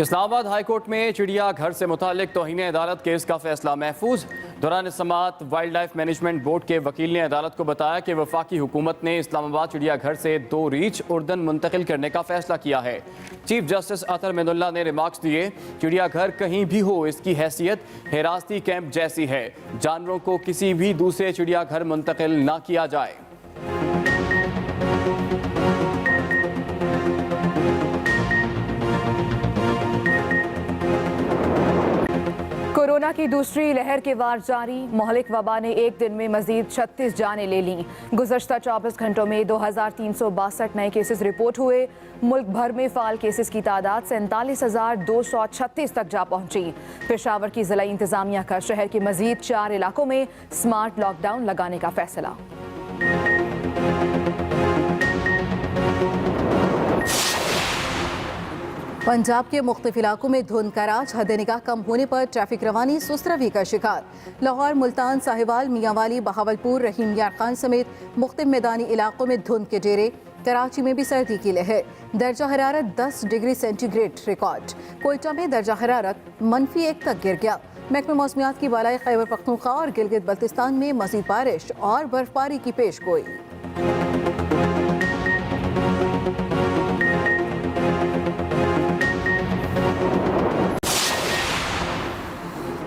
اسلام آباد high court میں چڑیا گھر سے متعلق توہین عدالت کیس کا فیصلہ محفوظ۔ دوران سماعت وائلڈ لائف مینجمنٹ بورڈ کے وکیل نے عدالت کو بتایا کہ وفاقی حکومت نے اسلام آباد چڑیا گھر سے 2 ریچھ اردن منتقل کرنے کا فیصلہ کیا ہے۔ چیف جسٹس اطہر مین اللہ نے ریمارکس دیے، چڑیا گھر کہیں بھی ہو اس کی حیثیت حراستی کیمپ جیسی ہے، جانوروں کو کسی بھی دوسرے چڑیا گھر منتقل نہ کیا جائے۔ کورونا کی دوسری لہر کے وار جاری، مہلک وبا نے ایک دن میں مزید 36 جانیں لے لیں۔ گزشتہ 24 گھنٹوں میں 2362 نئے کیسز رپورٹ ہوئے۔ ملک بھر میں فعال کیسز کی تعداد 47,236 تک جا پہنچی۔ پشاور کی ضلعی انتظامیہ کا شہر کے مزید 4 علاقوں میں سمارٹ لاک ڈاؤن لگانے کا فیصلہ۔ پنجاب کے مختلف علاقوں میں دھند کا راج، حد نگاہ کم ہونے پر ٹریفک روانی سست روی کا شکار۔ لاہور، ملتان، ساہیوال، میاں والی، بہاولپور، رحیم یار خان سمیت مختلف میدانی علاقوں میں دھند کے ڈیرے۔ کراچی میں بھی سردی کی لہر، درجہ حرارت 10 degree centigrade record. Quetta میں درجہ حرارت -1 تک گر گیا۔ محکمہ موسمیات کی بالائے خیبر پختونخوا اور گلگت بلتستان میں مزید بارش اور برف باری کی پیش گوئی۔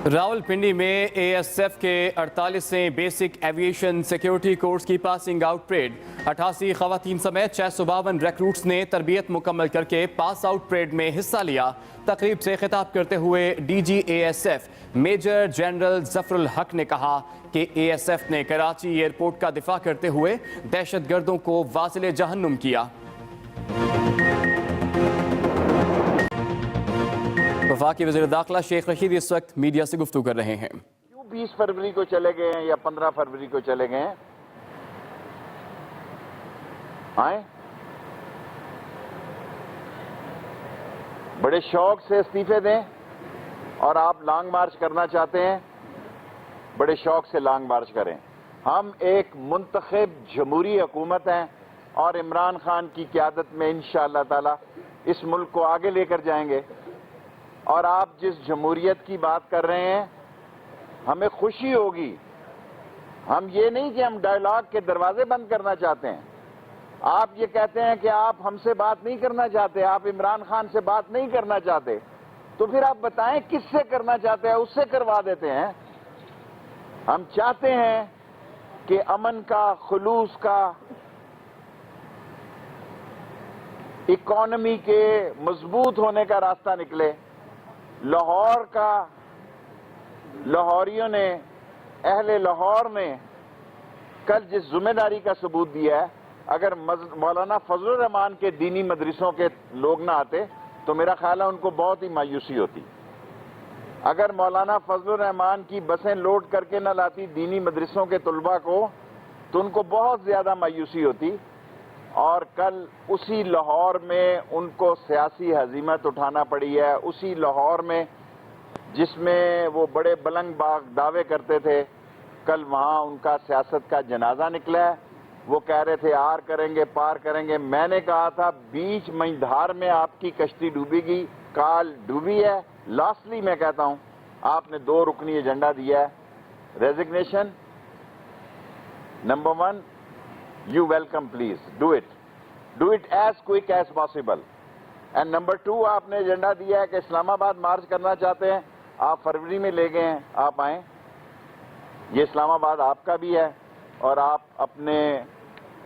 راولپنڈی میں اے ایس ایف کے 48ویں بیسک ایویشن سیکیورٹی کورس کی پاسنگ آؤٹ پریڈ، 88 خواتین سمیت 652 ریکروٹس نے تربیت مکمل کر کے پاس آؤٹ پریڈ میں حصہ لیا۔ تقریب سے خطاب کرتے ہوئے D G A S F major general Zafar ul Haq نے کہا کہ اے ایس ایف نے کراچی ایئرپورٹ کا دفاع کرتے ہوئے دہشت گردوں کو واصل جہنم کیا۔ وفاقی وزیر داخلہ شیخ رشید اس وقت میڈیا سے گفتگو کر رہے ہیں۔ کیوں 20 فروری کو چلے گئے ہیں یا 15 فروری کو چلے گئے ہیں؟ آئیں بڑے شوق سے استعفے دیں اور آپ لانگ مارچ کرنا چاہتے ہیں، بڑے شوق سے لانگ مارچ کریں۔ ہم ایک منتخب جمہوری حکومت ہیں اور عمران خان کی قیادت میں انشاءاللہ تعالی اس ملک کو آگے لے کر جائیں گے۔ اور آپ جس جمہوریت کی بات کر رہے ہیں ہمیں خوشی ہوگی۔ ہم یہ نہیں کہ ہم ڈائیلاگ کے دروازے بند کرنا چاہتے ہیں۔ آپ یہ کہتے ہیں کہ آپ ہم سے بات نہیں کرنا چاہتے، آپ عمران خان سے بات نہیں کرنا چاہتے، تو پھر آپ بتائیں کس سے کرنا چاہتے ہیں، اس سے کروا دیتے ہیں۔ ہم چاہتے ہیں کہ امن کا، خلوص کا، اکانومی کے مضبوط ہونے کا راستہ نکلے۔ لاہور کا، لاہوریوں نے، اہل لاہور نے کل جس ذمہ داری کا ثبوت دیا ہے، اگر مولانا فضل الرحمان کے دینی مدرسوں کے لوگ نہ آتے تو میرا خیال ہے ان کو بہت ہی مایوسی ہوتی۔ اگر مولانا فضل الرحمان کی بسیں لوڈ کر کے نہ لاتی دینی مدرسوں کے طلباء کو تو ان کو بہت زیادہ مایوسی ہوتی۔ اور کل اسی لاہور میں ان کو سیاسی ہزیمت اٹھانا پڑی ہے، اسی لاہور میں جس میں وہ بڑے بلند باغ دعوے کرتے تھے، کل وہاں ان کا سیاست کا جنازہ نکلا ہے۔ وہ کہہ رہے تھے آر کریں گے، پار کریں گے۔ میں نے کہا تھا بیچ مئیدھار میں آپ کی کشتی ڈوبے گی، کال ڈوبی ہے۔ لاسٹلی میں کہتا ہوں آپ نے 2 رکنی ایجنڈا دیا ہے، resignation number 1، you welcome please do it as quick as possible, and number 2 آپ نے ایجنڈا دیا ہے کہ اسلام آباد مارچ کرنا چاہتے ہیں، آپ فروری میں لے گئے ہیں، آپ آئیں، یہ اسلام آباد آپ کا بھی ہے اور آپ اپنے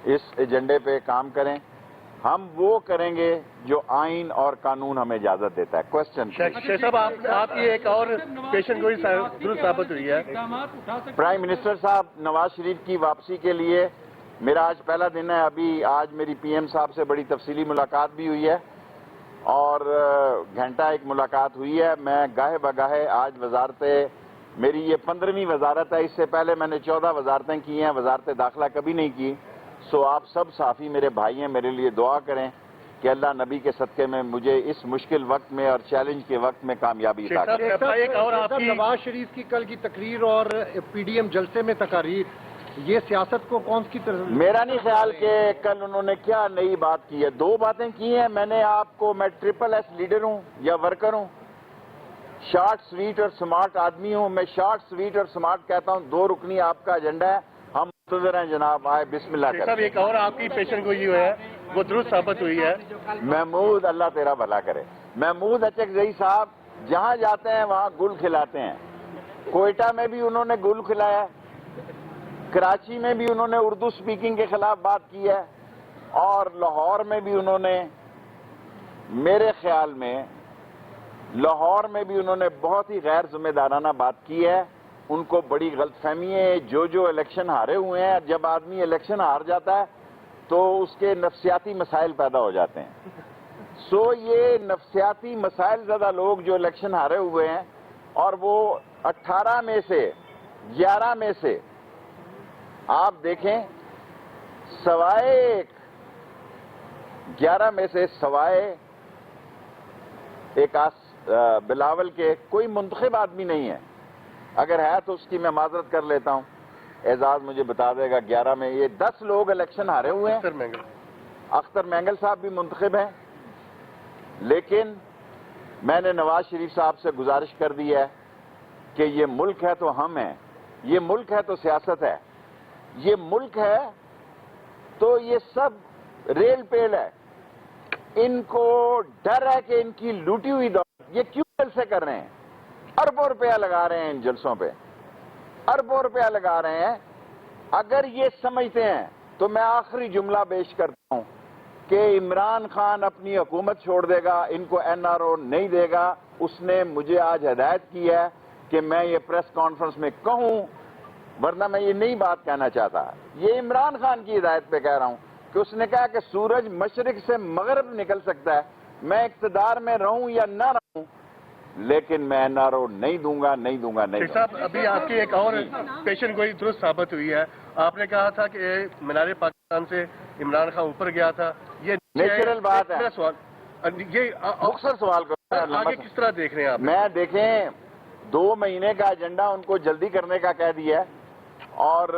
اس ایجنڈے پہ کام کریں۔ ہم وہ کریں گے جو آئین اور قانون ہمیں اجازت دیتا ہے۔ کوشچن شیخ صاحب، آپ کی ایک اور پیشن گوئی درست ثابت ہوئی ہے۔ پرائم منسٹر صاحب نواز شریف کی واپسی کے لیے میرا آج پہلا دن ہے۔ ابھی آج میری پی ایم صاحب سے بڑی تفصیلی ملاقات بھی ہوئی ہے اور گھنٹہ ایک ملاقات ہوئی ہے۔ میں گاہے بگاہے آج میری یہ 15ویں وزارت ہے، اس سے پہلے میں نے 14 وزارتیں کی ہیں، وزارت داخلہ کبھی نہیں کی۔ سو آپ سب صحافی میرے بھائی ہیں، میرے لیے دعا کریں کہ اللہ نبی کے صدقے میں مجھے اس مشکل وقت میں اور چیلنج کے وقت میں کامیابی عطا کرے۔ ایک اور آپ کی نواز شریف کی کل کی تقریر اور پی ڈی ایم جلسے میں تقاریر، یہ سیاست کو کون سی طرح میرا نہیں خیال کہ کل انہوں نے کیا نئی بات کی ہے. 2 باتیں کی ہیں میں نے آپ کو. میں ٹرپل ایس لیڈر ہوں یا ورکر ہوں, شارٹ سویٹ اور سمارٹ آدمی ہوں. میں شارٹ سویٹ اور سمارٹ کہتا ہوں. 2 رکنی آپ کا ایجنڈا ہے, ہم منتظر ہیں جناب. آئے بسم اللہ صاحب, کریں. ایک اور آپ کی پیشن گوئی ہے وہ درست ثابت ہوئی ہے. محمود, اللہ تیرا بھلا کرے. محمود اچکزئی صاحب جہاں جاتے ہیں وہاں گل کھلاتے ہیں. کوئٹہ میں بھی انہوں نے گل کھلایا, کراچی میں بھی انہوں نے اردو سپیکنگ کے خلاف بات کی ہے, اور لاہور میں بھی انہوں نے, میرے خیال میں لاہور میں بھی انہوں نے بہت ہی غیر ذمہ دارانہ بات کی ہے. ان کو بڑی غلط فہمی ہے. جو الیکشن ہارے ہوئے ہیں, جب آدمی الیکشن ہار جاتا ہے تو اس کے نفسیاتی مسائل پیدا ہو جاتے ہیں. یہ نفسیاتی مسائل زدہ لوگ جو الیکشن ہارے ہوئے ہیں, اور وہ 18 میں سے 11 میں سے آپ دیکھیں, سوائے 11 میں سے سوائے ایک بلاول کے کوئی منتخب آدمی نہیں ہے. اگر ہے تو اس کی میں معذرت کر لیتا ہوں, اعزاز مجھے بتا دے گا. 11 میں یہ 10 لوگ الیکشن ہارے ہوئے ہیں. اختر مینگل صاحب بھی منتخب ہیں, لیکن میں نے نواز شریف صاحب سے گزارش کر دی ہے کہ یہ ملک ہے تو ہم ہیں, یہ ملک ہے تو سیاست ہے, یہ ملک ہے تو یہ سب ریل پیل ہے. ان کو ڈر ہے کہ ان کی لوٹی ہوئی دولت یہ کیوں جلسے کر رہے ہیں, اربوں روپیہ لگا رہے ہیں ان جلسوں پہ, اربوں روپیہ لگا رہے ہیں. اگر یہ سمجھتے ہیں تو میں آخری جملہ پیش کرتا ہوں کہ عمران خان اپنی حکومت چھوڑ دے گا, ان کو NRO نہیں دے گا. اس نے مجھے آج ہدایت کی ہے کہ میں یہ پریس کانفرنس میں کہوں, ورنہ میں یہ نئی بات کہنا چاہتا. یہ عمران خان کی ہدایت پہ کہہ رہا ہوں کہ اس نے کہا کہ سورج مشرق سے مغرب نکل سکتا ہے, میں اقتدار میں رہوں یا نہ رہوں, لیکن میں NRO نہیں دوں گا, نہیں دوں گا, نہیں. صاحب, ابھی آپ کی ایک اور پیشن گوئی درست ثابت ہوئی ہے. آپ نے کہا تھا کہ مینار پاکستان سے عمران خان اوپر گیا تھا. یہ نیچرل بات ہے. یہ مختصر سوال کرو, آگے کس طرح دیکھ رہے ہیں آپ؟ میں دیکھیں 2 مہینے کا ایجنڈا ان کو جلدی کرنے کا کہہ دیا ہے, اور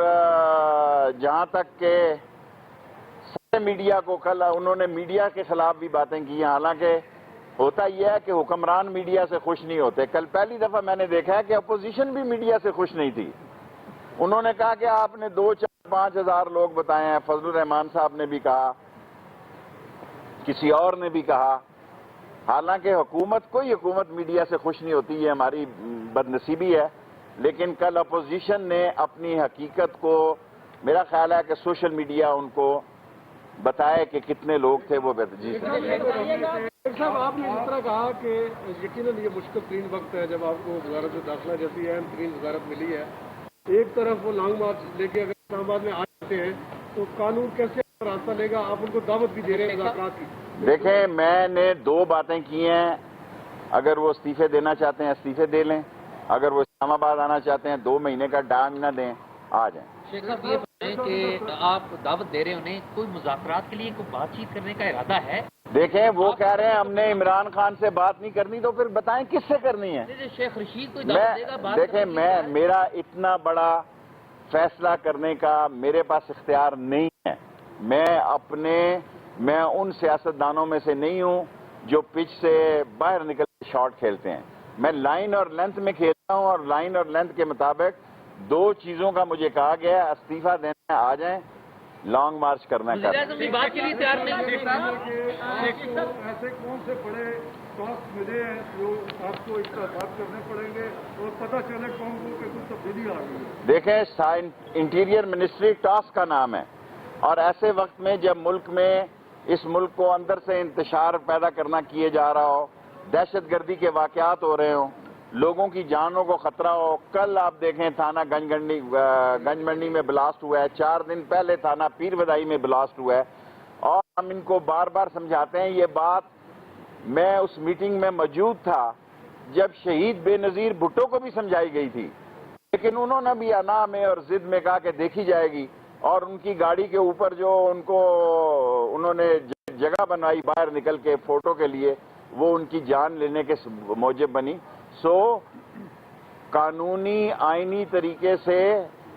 جہاں تک کہ سارے میڈیا کو, کل انہوں نے میڈیا کے خلاف بھی باتیں کی ہیں. حالانکہ ہوتا یہ ہے کہ حکمران میڈیا سے خوش نہیں ہوتے. کل پہلی دفعہ میں نے دیکھا ہے کہ اپوزیشن بھی میڈیا سے خوش نہیں تھی. انہوں نے کہا کہ آپ نے 2-4-5 ہزار لوگ بتائے ہیں. فضل الرحمان صاحب نے بھی کہا, کسی اور نے بھی کہا. حالانکہ حکومت, کوئی حکومت میڈیا سے خوش نہیں ہوتی, یہ ہماری بد نصیبی ہے. لیکن کل اپوزیشن نے اپنی حقیقت کو, میرا خیال ہے کہ سوشل میڈیا ان کو بتائے کہ کتنے لوگ تھے وہ. جی صاحب, آپ نے اس طرح کہا کہ یقیناً یہ مشکل ترین وقت ہے جب آپ کو وزارت داخلہ جیسی اہم ترین وزارت ملی ہے. ایک طرف وہ لانگ مارچ لے کے اگر اسلام آباد میں آ جاتے ہیں تو قانون کیسے راستہ لے گا؟ آپ ان کو دعوت بھی دے رہے ہیں مذاکرات کی. دیکھیں, میں نے 2 باتیں کی ہیں. اگر وہ استعفے دینا چاہتے ہیں استعفے دے لیں, اگر وہ اسلام آباد آنا چاہتے ہیں 2 مہینے کا ٹائم نہ دیں, آ جائیں. شیخ صاحب, یہ بتائیں کہ آپ دعوت دے رہے ہیں انہیں, کوئی مذاکرات کے لیے کوئی بات چیت کرنے کا ارادہ ہے؟ دیکھیں, وہ کہہ رہے ہیں ہم نے عمران خان سے بات نہیں کرنی, تو پھر بتائیں کس سے کرنی ہے. شیخ رشید کوئی دعوت دے گا بات؟ دیکھیں, میرا اتنا بڑا فیصلہ کرنے کا میرے پاس اختیار نہیں ہے. میں ان سیاستدانوں میں سے نہیں ہوں جو پچ سے باہر نکل کے شاٹ کھیلتے ہیں. میں لائن اور لینتھ میں کھیلتا ہوں, اور لائن اور لینتھ کے مطابق 2 چیزوں کا مجھے کہا گیا ہے. استعفیٰ دینا آ جائیں, لانگ مارچ کرنا کر. بات کے لیے تیار نہیں. ایسے کون سے بڑے ٹاسک ملے ہیں جو آپ کو اقتصاد کرنے پڑیں گے اور پتہ چلے قوم کو کہ کچھ تبدیلی آ گئی ہے؟ دیکھیں, انٹیریئر منسٹری ٹاسک کا نام ہے, اور ایسے وقت میں جب ملک میں, اس ملک کو اندر سے انتشار پیدا کرنا کیے جا رہا ہو, دہشت گردی کے واقعات ہو رہے ہوں, لوگوں کی جانوں کو خطرہ ہو. کل آپ دیکھیں تھانہ گنج منڈی میں بلاسٹ ہوا ہے, 4 دن پہلے تھانہ پیر بدائی میں بلاسٹ ہوا ہے, اور ہم ان کو بار بار سمجھاتے ہیں. یہ بات میں اس میٹنگ میں موجود تھا جب شہید بے نظیر بھٹو کو بھی سمجھائی گئی تھی, لیکن انہوں نے بھی انا میں اور ضد میں کہا کہ دیکھی جائے گی, اور ان کی گاڑی کے اوپر جو انہوں نے جگہ بنائی باہر نکل کے فوٹو کے لیے, وہ ان کی جان لینے کے موجب بنی. قانونی آئینی طریقے سے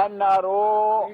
NRO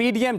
PDM